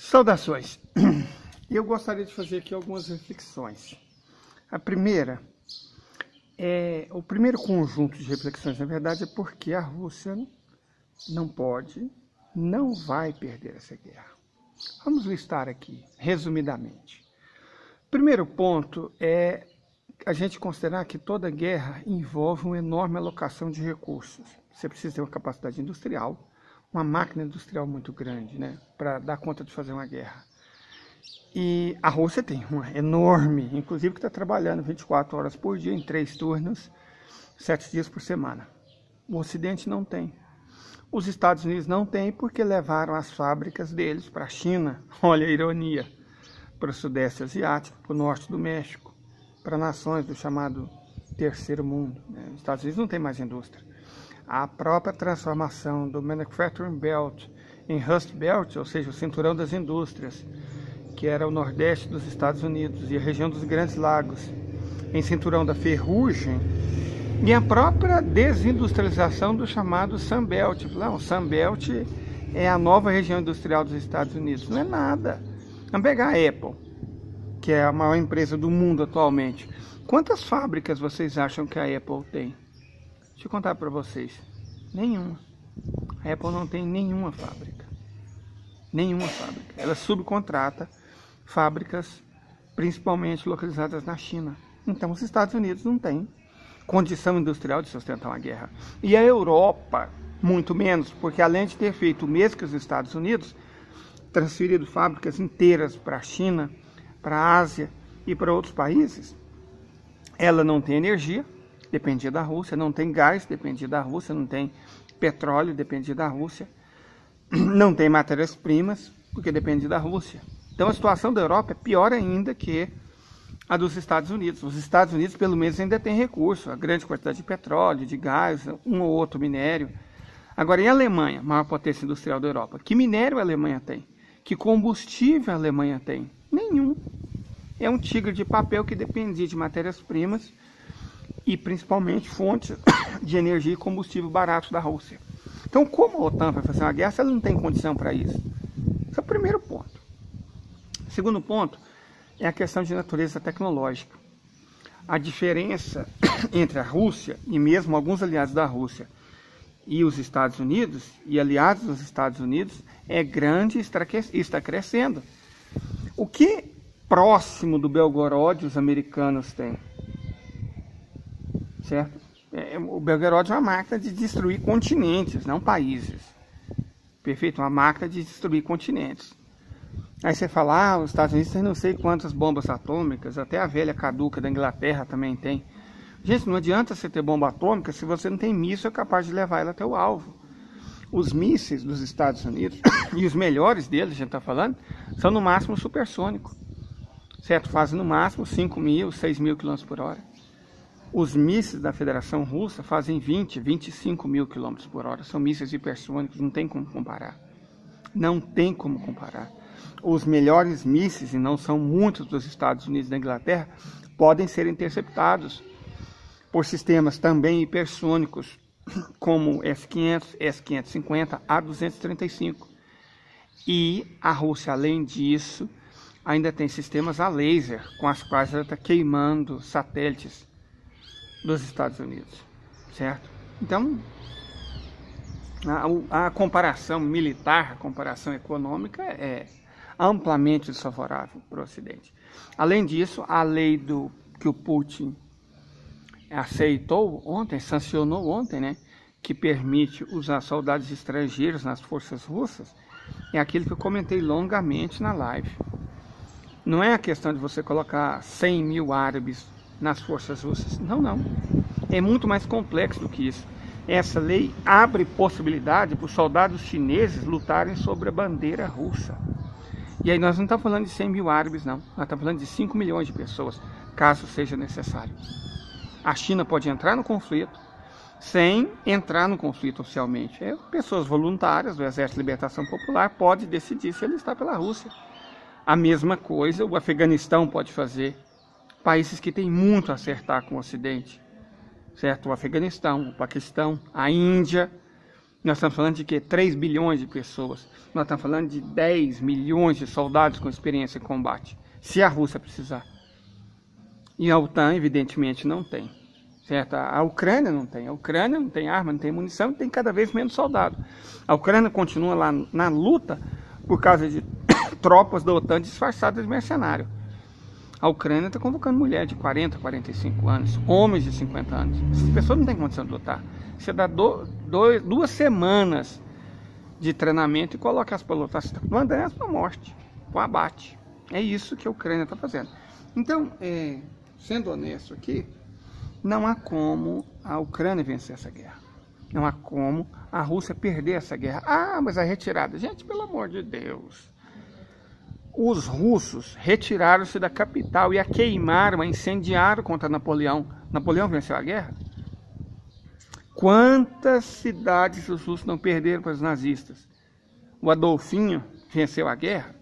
Saudações! Eu gostaria de fazer aqui algumas reflexões. A primeira o primeiro conjunto de reflexões, na verdade, é porque a Rússia não vai perder essa guerra. Vamos listar aqui, resumidamente. O primeiro ponto é a gente considerar que toda guerra envolve uma enorme alocação de recursos. Você precisa ter uma capacidade industrial, uma máquina industrial muito grande, né, para dar conta de fazer uma guerra. E a Rússia tem uma enorme, inclusive que está trabalhando 24 horas por dia, em 3 turnos, 7 dias por semana. O Ocidente não tem. Os Estados Unidos não têm porque levaram as fábricas deles para a China, olha a ironia, para o Sudeste Asiático, para o Norte do México, para nações do chamado Terceiro Mundo. Os Estados Unidos não tem mais indústria. A própria transformação do Manufacturing Belt em Rust Belt, ou seja, o cinturão das indústrias, que era o Nordeste dos Estados Unidos e a região dos Grandes Lagos, em cinturão da ferrugem, e a própria desindustrialização do chamado Sun Belt. Não, o Sun Belt é a nova região industrial dos Estados Unidos. Não é nada. Vamos pegar a Apple, que é a maior empresa do mundo atualmente. Quantas fábricas vocês acham que a Apple tem? Deixa eu contar para vocês. Nenhuma. A Apple não tem nenhuma fábrica. Nenhuma fábrica. Ela subcontrata fábricas principalmente localizadas na China. Então os Estados Unidos não têm condição industrial de sustentar uma guerra. E a Europa, muito menos, porque além de ter feito o mesmo que os Estados Unidos, transferido fábricas inteiras para a China, para a Ásia e para outros países, ela não tem energia, dependia da Rússia, não tem gás, dependia da Rússia, não tem petróleo, dependia da Rússia, não tem matérias-primas, porque depende da Rússia. Então a situação da Europa é pior ainda que a dos Estados Unidos. Os Estados Unidos, pelo menos, ainda tem recurso, a grande quantidade de petróleo, de gás, um ou outro minério. Agora, e a Alemanha, maior potência industrial da Europa? Que minério a Alemanha tem? Que combustível a Alemanha tem? Nenhum. É um tigre de papel que dependia de matérias-primas e, principalmente, fontes de energia e combustível barato da Rússia. Então, como a OTAN vai fazer uma guerra se ela não tem condição para isso? Esse é o primeiro ponto. O segundo ponto é a questão de natureza tecnológica. A diferença entre a Rússia e mesmo alguns aliados da Rússia e os Estados Unidos, e aliados dos Estados Unidos, é grande e está crescendo. O que próximo do Belgorod os americanos têm? Certo? O Belgorod é uma máquina de destruir continentes, não países. Perfeito? Uma máquina de destruir continentes. Aí você fala, os Estados Unidos tem não sei quantas bombas atômicas, até a velha caduca da Inglaterra também tem. Gente, não adianta você ter bomba atômica se você não tem míssil capaz de levar ela até o alvo. Os mísseis dos Estados Unidos, e os melhores deles, a gente está falando, são no máximo supersônico. Certo? Fazem no máximo 5.000, 6.000 km por hora. Os mísseis da Federação Russa fazem 20, 25.000 km por hora. São mísseis hipersônicos, não tem como comparar. Não tem como comparar. Os melhores mísseis, e não são muitos dos Estados Unidos e da Inglaterra, podem ser interceptados por sistemas também hipersônicos, como S-500, S-550, A-235. E a Rússia, além disso, ainda tem sistemas a laser, com as quais ela está queimando satélites dos Estados Unidos, certo? Então, a comparação militar, a comparação econômica é amplamente desfavorável para o Ocidente. Além disso, a lei que o Putin aceitou ontem, sancionou ontem, né, que permite usar soldados estrangeiros nas forças russas, é aquilo que eu comentei longamente na live. Não é a questão de você colocar 100 mil árabes nas forças russas. Não, não. É muito mais complexo do que isso. Essa lei abre possibilidade para os soldados chineses lutarem sobre a bandeira russa. E aí nós não estamos falando de 100 mil árabes, não. Nós estamos falando de 5 milhões de pessoas, caso seja necessário. A China pode entrar no conflito sem entrar no conflito oficialmente. Pessoas voluntárias do Exército de Libertação Popular podem decidir se ele está pela Rússia. A mesma coisa o Afeganistão pode fazer. Países que têm muito a acertar com o Ocidente. Certo? O Afeganistão, o Paquistão, a Índia, Nós estamos falando de quê? 3 bilhões de pessoas. Nós estamos falando de 10 milhões de soldados com experiência em combate, se a Rússia precisar. E a OTAN, evidentemente, não tem. Certo? A Ucrânia não tem. A Ucrânia não tem arma, não tem munição e tem cada vez menos soldado. A Ucrânia continua lá na luta por causa de tropas da OTAN disfarçadas de mercenário. A Ucrânia está convocando mulheres de 40, 45 anos, homens de 50 anos. Essas pessoas não têm condição de lutar. Você dá 2 semanas de treinamento e coloca elas para lutar. Você está mandando elas para a morte, para o abate. É isso que a Ucrânia está fazendo. Então, sendo honesto aqui, não há como a Ucrânia vencer essa guerra. Não há como a Rússia perder essa guerra. Ah, mas a retirada. Gente, pelo amor de Deus. Os russos retiraram-se da capital e a queimaram, a incendiaram contra Napoleão. Napoleão venceu a guerra? Quantas cidades os russos não perderam para os nazistas? O Adolfinho venceu a guerra?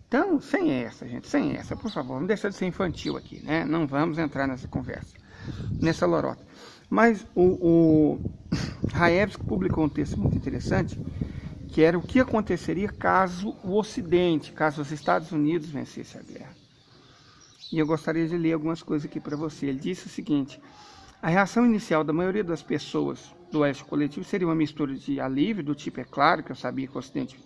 Então, sem essa, gente, sem essa, por favor, não deixa de ser infantil aqui, né? Não vamos entrar nessa conversa, nessa lorota. Mas o Raevski publicou um texto muito interessante, que era o que aconteceria caso o Ocidente, caso os Estados Unidos vencessem a guerra. E eu gostaria de ler algumas coisas aqui para você. Ele disse o seguinte: a reação inicial da maioria das pessoas do Oeste coletivo seria uma mistura de alívio, do tipo, é claro que eu sabia que o Ocidente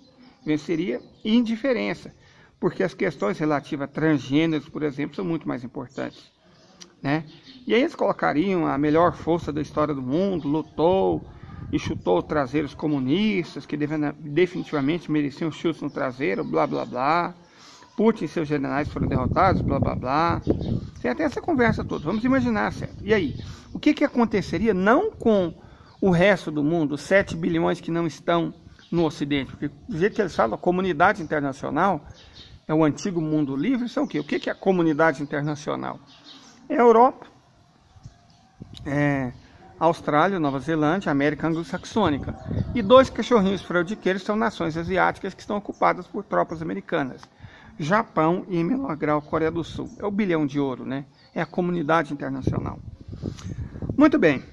venceria, e indiferença, porque as questões relativas a transgêneros, por exemplo, são muito mais importantes, né? E aí eles colocariam a melhor força da história do mundo, lutou e chutou traseiros comunistas, que definitivamente mereciam chutes no traseiro, blá blá blá. Putin e seus generais foram derrotados, blá blá blá. Tem até essa conversa toda, vamos imaginar, certo? E aí, o que aconteceria não com o resto do mundo, os 7 bilhões que não estão no Ocidente? Porque do jeito que eles falam, a comunidade internacional é o antigo mundo livre, são o quê? O que é a comunidade internacional? É a Europa, Austrália, Nova Zelândia, América Anglo-Saxônica. E 2 cachorrinhos fraudiqueiros são nações asiáticas que estão ocupadas por tropas americanas. Japão e, em menor grau, Coreia do Sul. É o bilhão de ouro, né? É a comunidade internacional. Muito bem.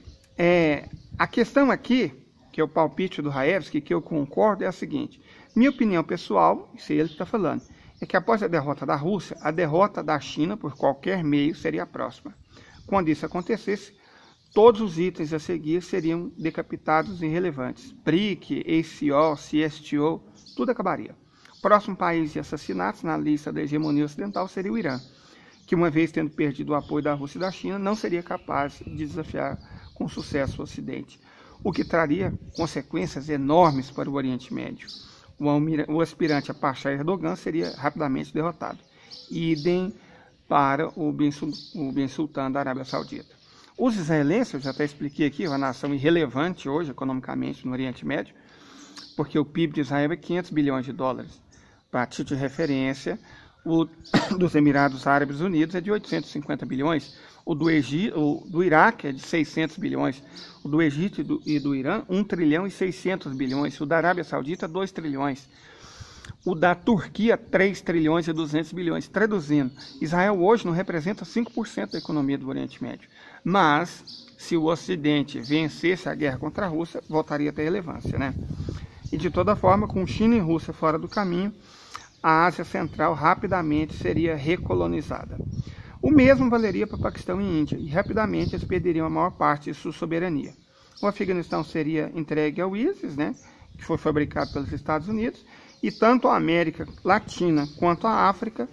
A questão aqui, que é o palpite do Raevski, que eu concordo, é a seguinte. Minha opinião pessoal, isso é ele que está falando, é que após a derrota da Rússia, a derrota da China, por qualquer meio, seria a próxima. Quando isso acontecesse, todos os itens a seguir seriam decapitados e irrelevantes. BRIC, ACO, CSTO, tudo acabaria. O próximo país de assassinatos na lista da hegemonia ocidental seria o Irã, que, uma vez tendo perdido o apoio da Rússia e da China, não seria capaz de desafiar com sucesso o Ocidente, o que traria consequências enormes para o Oriente Médio. O aspirante a Pasha Erdogan seria rapidamente derrotado. Idem para o Ben Sultan da Arábia Saudita. Os israelenses, eu já até expliquei aqui, é uma nação irrelevante hoje economicamente no Oriente Médio, porque o PIB de Israel é 500 bilhões de dólares. Para título de referência, o dos Emirados Árabes Unidos é de 850 bilhões, o do Iraque é de 600 bilhões, o do Egito e do Irã, 1 trilhão e 600 bilhões, o da Arábia Saudita, 2 trilhões, o da Turquia, 3 trilhões e 200 bilhões. Traduzindo, Israel hoje não representa 5% da economia do Oriente Médio, mas se o Ocidente vencesse a guerra contra a Rússia, voltaria a ter relevância, né? E de toda forma, com China e Rússia fora do caminho, a Ásia Central rapidamente seria recolonizada. O mesmo valeria para Paquistão e Índia, e rapidamente eles perderiam a maior parte de sua soberania. O Afeganistão seria entregue ao ISIS, né, que foi fabricado pelos Estados Unidos, e tanto a América Latina quanto a África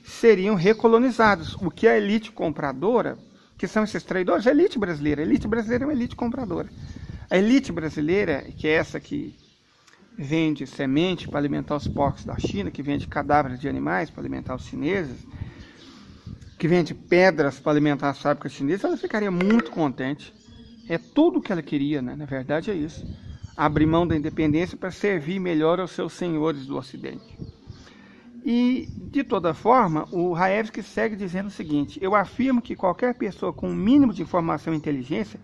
seriam recolonizados, o que a elite compradora, que são esses traidores, a elite brasileira é uma elite compradora. A elite brasileira, que é essa que vende semente para alimentar os porcos da China, que vende cadáveres de animais para alimentar os chineses, que vende pedras para alimentar as fábricas chinesas, ela ficaria muito contente. É tudo o que ela queria, né? Na verdade é isso. Abrir mão da independência para servir melhor aos seus senhores do Ocidente. E, de toda forma, o Raevski segue dizendo o seguinte: eu afirmo que qualquer pessoa com um mínimo de informação e inteligência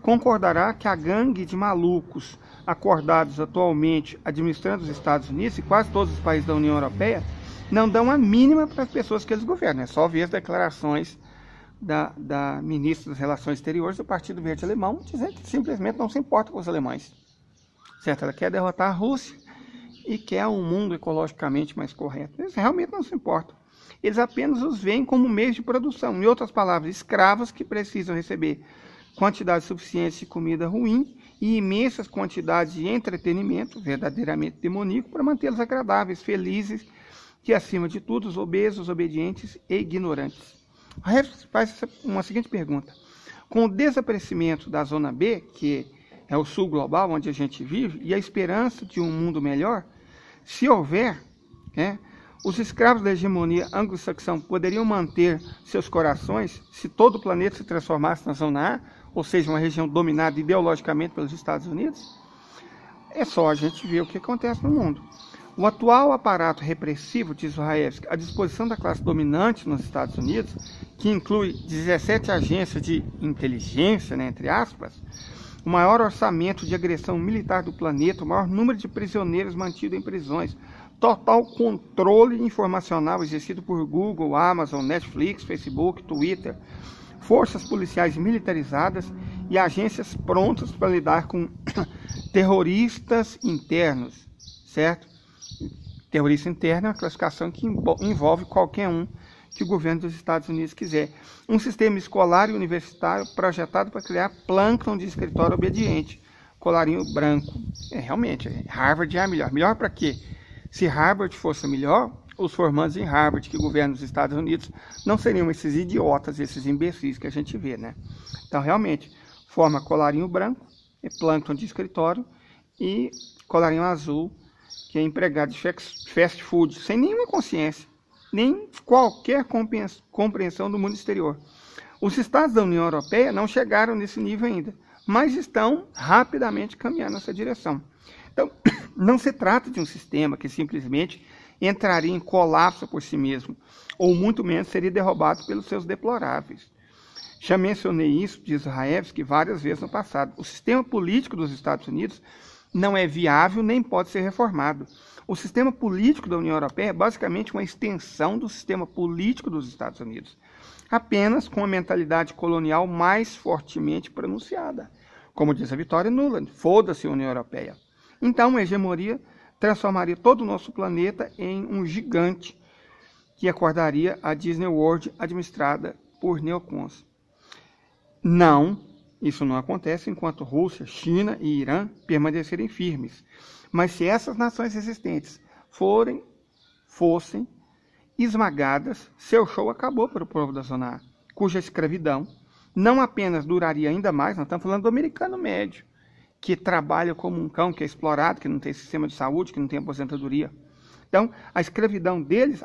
concordará que a gangue de malucos acordados atualmente administrando os Estados Unidos e quase todos os países da União Europeia não dão a mínima para as pessoas que eles governam. É só ver as declarações da ministra das Relações Exteriores do Partido Verde Alemão, dizendo que simplesmente não se importa com os alemães. certo? Ela quer derrotar a Rússia e quer um mundo ecologicamente mais correto. Eles realmente não se importam. Eles apenas os veem como meios de produção. Em outras palavras, escravos que precisam receber quantidades suficientes de comida ruim e imensas quantidades de entretenimento, verdadeiramente demoníaco, para mantê-los agradáveis, felizes e, acima de tudo, os obesos, obedientes e ignorantes. A Refs faz uma seguinte pergunta. Com o desaparecimento da Zona B, que é o sul global onde a gente vive, e a esperança de um mundo melhor, se houver, os escravos da hegemonia anglo-saxã poderiam manter seus corações se todo o planeta se transformasse na Zona A, ou seja, uma região dominada ideologicamente pelos Estados Unidos? É só a gente ver o que acontece no mundo. O atual aparato repressivo, diz Raevski, à disposição da classe dominante nos Estados Unidos, que inclui 17 agências de inteligência, entre aspas, o maior orçamento de agressão militar do planeta, o maior número de prisioneiros mantidos em prisões, total controle informacional exercido por Google, Amazon, Netflix, Facebook, Twitter, forças policiais militarizadas e agências prontas para lidar com terroristas internos, certo? Terrorista interno é uma classificação que envolve qualquer um que o governo dos Estados Unidos quiser. Um sistema escolar e universitário projetado para criar plâncton de escritório obediente, colarinho branco. Realmente, Harvard é a melhor. Melhor para quê? Se Harvard fosse melhor, os formandos em Harvard que governam os Estados Unidos não seriam esses idiotas, esses imbecis que a gente vê, né? Então, realmente, forma colarinho branco, plâncton de escritório, e colarinho azul, que é empregado de fast food, sem nenhuma consciência, nem qualquer compreensão do mundo exterior. Os estados da União Europeia não chegaram nesse nível ainda, mas estão rapidamente caminhando nessa direção. Então, não se trata de um sistema que simplesmente entraria em colapso por si mesmo, ou muito menos seria derrubado pelos seus deploráveis. Já mencionei isso, diz Raevski, várias vezes no passado. O sistema político dos Estados Unidos não é viável nem pode ser reformado. O sistema político da União Europeia é basicamente uma extensão do sistema político dos Estados Unidos, apenas com a mentalidade colonial mais fortemente pronunciada. Como diz a Victoria Nuland, foda-se a União Europeia. Então, a hegemonia transformaria todo o nosso planeta em um gigante que acordaria a Disney World administrada por neocons. Não, isso não acontece enquanto Rússia, China e Irã permanecerem firmes. Mas se essas nações existentes fossem esmagadas, seu show acabou para o povo da Zona A, cuja escravidão não apenas duraria ainda mais, nós estamos falando do americano médio, que trabalha como um cão, que é explorado, que não tem sistema de saúde, que não tem aposentadoria. Então, a escravidão deles